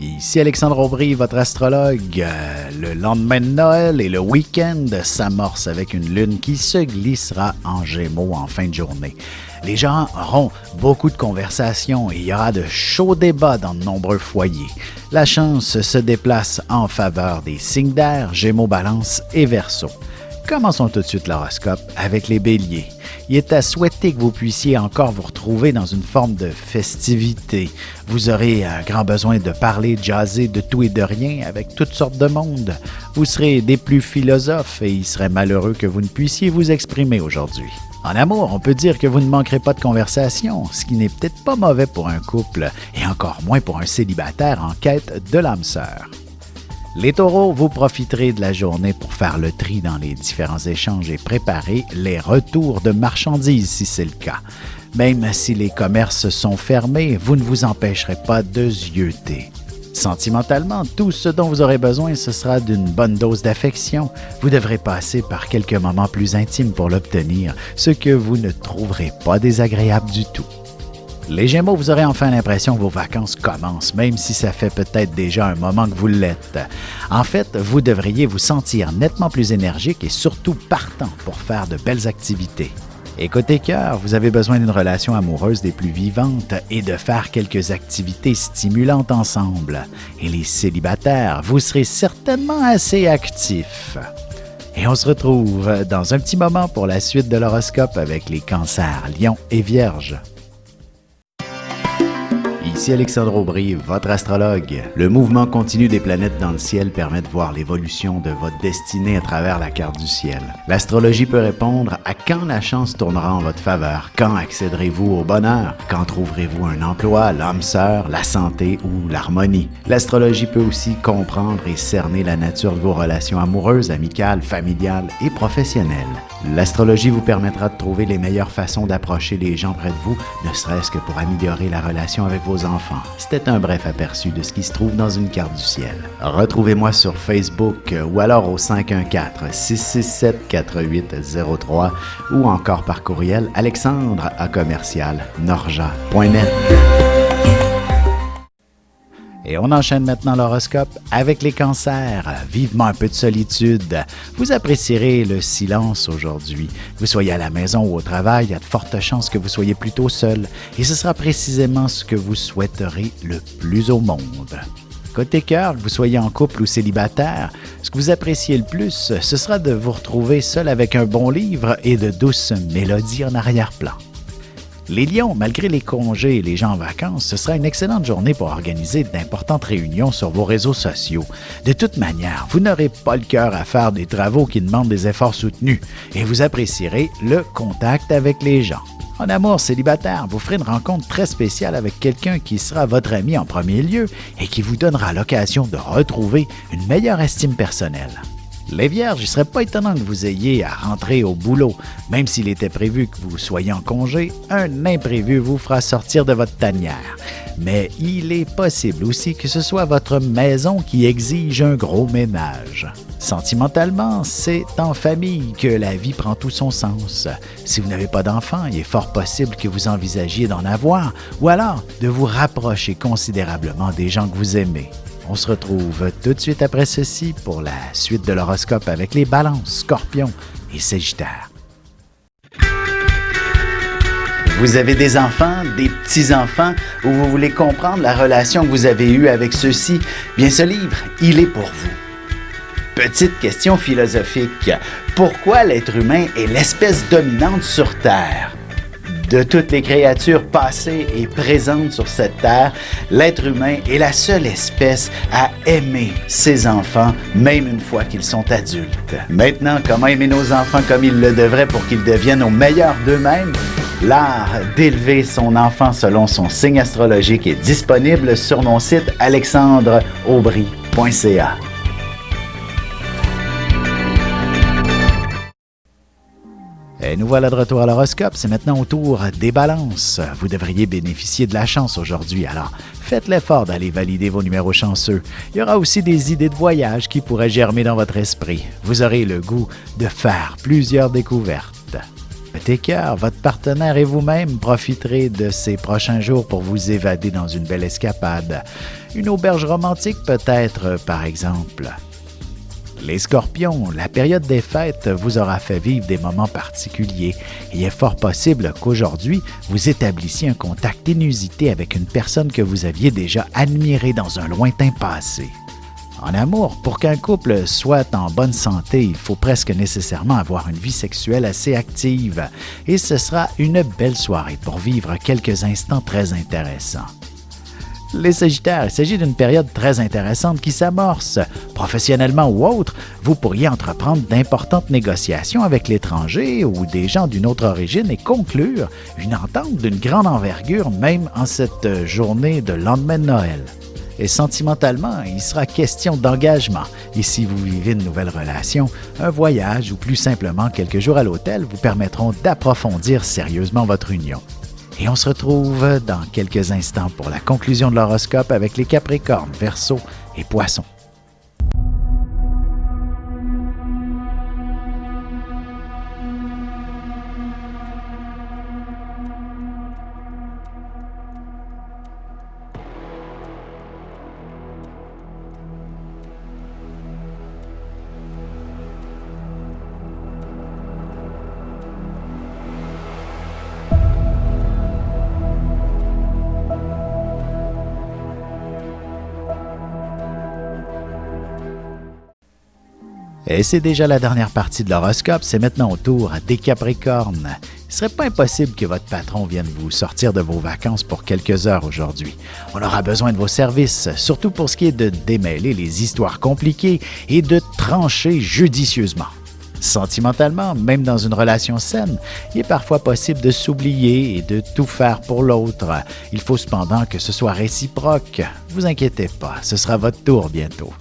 Ici Alexandre Aubry, votre astrologue. Le lendemain de Noël et le week-end s'amorce avec une lune qui se glissera en Gémeaux en fin de journée. Les gens auront beaucoup de conversations et il y aura de chauds débats dans de nombreux foyers. La chance se déplace en faveur des signes d'air, Gémeaux, Balance et Verseau. Commençons tout de suite l'horoscope avec les Béliers. Il est à souhaiter que vous puissiez encore vous retrouver dans une forme de festivité. Vous aurez un grand besoin de parler, de jaser de tout et de rien avec toutes sortes de monde. Vous serez des plus philosophes et il serait malheureux que vous ne puissiez vous exprimer aujourd'hui. En amour, on peut dire que vous ne manquerez pas de conversation, ce qui n'est peut-être pas mauvais pour un couple et encore moins pour un célibataire en quête de l'âme sœur. Les taureaux, vous profiterez de la journée pour faire le tri dans les différents échanges et préparer les retours de marchandises si c'est le cas. Même si les commerces sont fermés, vous ne vous empêcherez pas de zioter. Sentimentalement, tout ce dont vous aurez besoin, ce sera d'une bonne dose d'affection. Vous devrez passer par quelques moments plus intimes pour l'obtenir, ce que vous ne trouverez pas désagréable du tout. Les Gémeaux, vous aurez enfin l'impression que vos vacances commencent, même si ça fait peut-être déjà un moment que vous l'êtes. En fait, vous devriez vous sentir nettement plus énergique et surtout partant pour faire de belles activités. Et côté cœur, vous avez besoin d'une relation amoureuse des plus vivantes et de faire quelques activités stimulantes ensemble. Et les célibataires, vous serez certainement assez actifs. Et on se retrouve dans un petit moment pour la suite de l'horoscope avec les cancers, lions et vierges. Ici Alexandre Aubry, votre astrologue. Le mouvement continu des planètes dans le ciel permet de voir l'évolution de votre destinée à travers la carte du ciel. L'astrologie peut répondre à quand la chance tournera en votre faveur, quand accéderez-vous au bonheur, quand trouverez-vous un emploi, l'âme sœur, la santé ou l'harmonie. L'astrologie peut aussi comprendre et cerner la nature de vos relations amoureuses, amicales, familiales et professionnelles. L'astrologie vous permettra de trouver les meilleures façons d'approcher les gens près de vous, ne serait-ce que pour améliorer la relation avec vos enfants. C'était un bref aperçu de ce qui se trouve dans une carte du ciel. Retrouvez-moi sur Facebook ou alors au 514-667-4803 ou encore par courriel alexandre@norja.net. Et on enchaîne maintenant l'horoscope avec les cancers. Vivement un peu de solitude. Vous apprécierez le silence aujourd'hui. Vous soyez à la maison ou au travail, il y a de fortes chances que vous soyez plutôt seul. Et ce sera précisément ce que vous souhaiterez le plus au monde. Côté cœur, que vous soyez en couple ou célibataire, ce que vous appréciez le plus, ce sera de vous retrouver seul avec un bon livre et de douces mélodies en arrière-plan. Les lions, malgré les congés et les gens en vacances, ce sera une excellente journée pour organiser d'importantes réunions sur vos réseaux sociaux. De toute manière, vous n'aurez pas le cœur à faire des travaux qui demandent des efforts soutenus et vous apprécierez le contact avec les gens. En amour célibataire, vous ferez une rencontre très spéciale avec quelqu'un qui sera votre ami en premier lieu et qui vous donnera l'occasion de retrouver une meilleure estime personnelle. Les Vierges, il ne serait pas étonnant que vous ayez à rentrer au boulot. Même s'il était prévu que vous soyez en congé, un imprévu vous fera sortir de votre tanière. Mais il est possible aussi que ce soit votre maison qui exige un gros ménage. Sentimentalement, c'est en famille que la vie prend tout son sens. Si vous n'avez pas d'enfants, il est fort possible que vous envisagiez d'en avoir ou alors de vous rapprocher considérablement des gens que vous aimez. On se retrouve tout de suite après ceci pour la suite de l'horoscope avec les Balances, Scorpions et Sagittaires. Vous avez des enfants, des petits-enfants, ou vous voulez comprendre la relation que vous avez eue avec ceux-ci? Bien, ce livre, il est pour vous. Petite question philosophique. Pourquoi l'être humain est l'espèce dominante sur Terre? De toutes les créatures passées et présentes sur cette terre, l'être humain est la seule espèce à aimer ses enfants, même une fois qu'ils sont adultes. Maintenant, comment aimer nos enfants comme ils le devraient pour qu'ils deviennent au meilleur d'eux-mêmes? L'art d'élever son enfant selon son signe astrologique est disponible sur mon site alexandreaubry.ca. Et nous voilà de retour à l'horoscope. C'est maintenant au tour des balances. Vous devriez bénéficier de la chance aujourd'hui, alors faites l'effort d'aller valider vos numéros chanceux. Il y aura aussi des idées de voyage qui pourraient germer dans votre esprit. Vous aurez le goût de faire plusieurs découvertes. Côté cœur, votre partenaire et vous-même profiterez de ces prochains jours pour vous évader dans une belle escapade. Une auberge romantique peut-être, par exemple. Les Scorpions, la période des fêtes vous aura fait vivre des moments particuliers et il est fort possible qu'aujourd'hui, vous établissiez un contact inusité avec une personne que vous aviez déjà admirée dans un lointain passé. En amour, pour qu'un couple soit en bonne santé, il faut presque nécessairement avoir une vie sexuelle assez active et ce sera une belle soirée pour vivre quelques instants très intéressants. Les Sagittaires, il s'agit d'une période très intéressante qui s'amorce. Professionnellement ou autre, vous pourriez entreprendre d'importantes négociations avec l'étranger ou des gens d'une autre origine et conclure une entente d'une grande envergure même en cette journée de lendemain de Noël. Et sentimentalement, il sera question d'engagement. Et si vous vivez une nouvelle relation, un voyage ou plus simplement quelques jours à l'hôtel vous permettront d'approfondir sérieusement votre union. Et on se retrouve dans quelques instants pour la conclusion de l'horoscope avec les Capricornes, Verseaux et Poissons. Et c'est déjà la dernière partie de l'horoscope, c'est maintenant au tour des Capricornes. Il ne serait pas impossible que votre patron vienne vous sortir de vos vacances pour quelques heures aujourd'hui. On aura besoin de vos services, surtout pour ce qui est de démêler les histoires compliquées et de trancher judicieusement. Sentimentalement, même dans une relation saine, il est parfois possible de s'oublier et de tout faire pour l'autre. Il faut cependant que ce soit réciproque. Ne vous inquiétez pas, ce sera votre tour bientôt.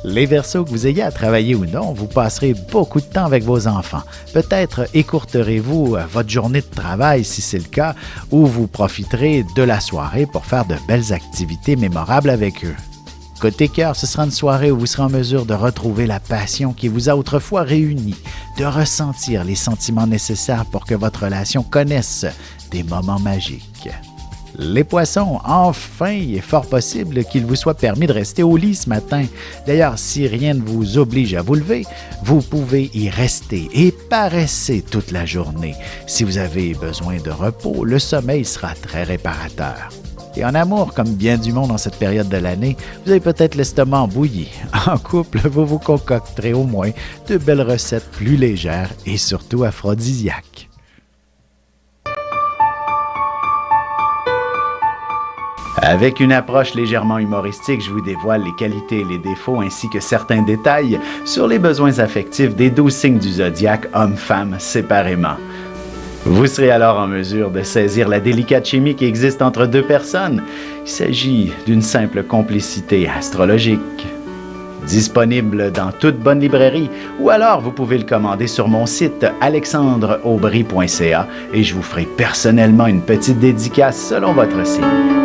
Les Verseaux, que vous ayez à travailler ou non, vous passerez beaucoup de temps avec vos enfants. Peut-être écourterez-vous votre journée de travail si c'est le cas, ou vous profiterez de la soirée pour faire de belles activités mémorables avec eux. Côté cœur, ce sera une soirée où vous serez en mesure de retrouver la passion qui vous a autrefois réunis, de ressentir les sentiments nécessaires pour que votre relation connaisse des moments magiques. Les Poissons, enfin, il est fort possible qu'il vous soit permis de rester au lit ce matin. D'ailleurs, si rien ne vous oblige à vous lever, vous pouvez y rester et paresser toute la journée. Si vous avez besoin de repos, le sommeil sera très réparateur. Et en amour, comme bien du monde en cette période de l'année, vous avez peut-être l'estomac en bouillie. En couple, vous vous concocterez au moins de belles recettes plus légères et surtout aphrodisiaques. Avec une approche légèrement humoristique, je vous dévoile les qualités et les défauts ainsi que certains détails sur les besoins affectifs des 12 signes du zodiaque, hommes-femmes, séparément. Vous serez alors en mesure de saisir la délicate chimie qui existe entre deux personnes. Il s'agit d'une simple complicité astrologique. Disponible dans toute bonne librairie ou alors vous pouvez le commander sur mon site alexandreaubry.ca et je vous ferai personnellement une petite dédicace selon votre signe.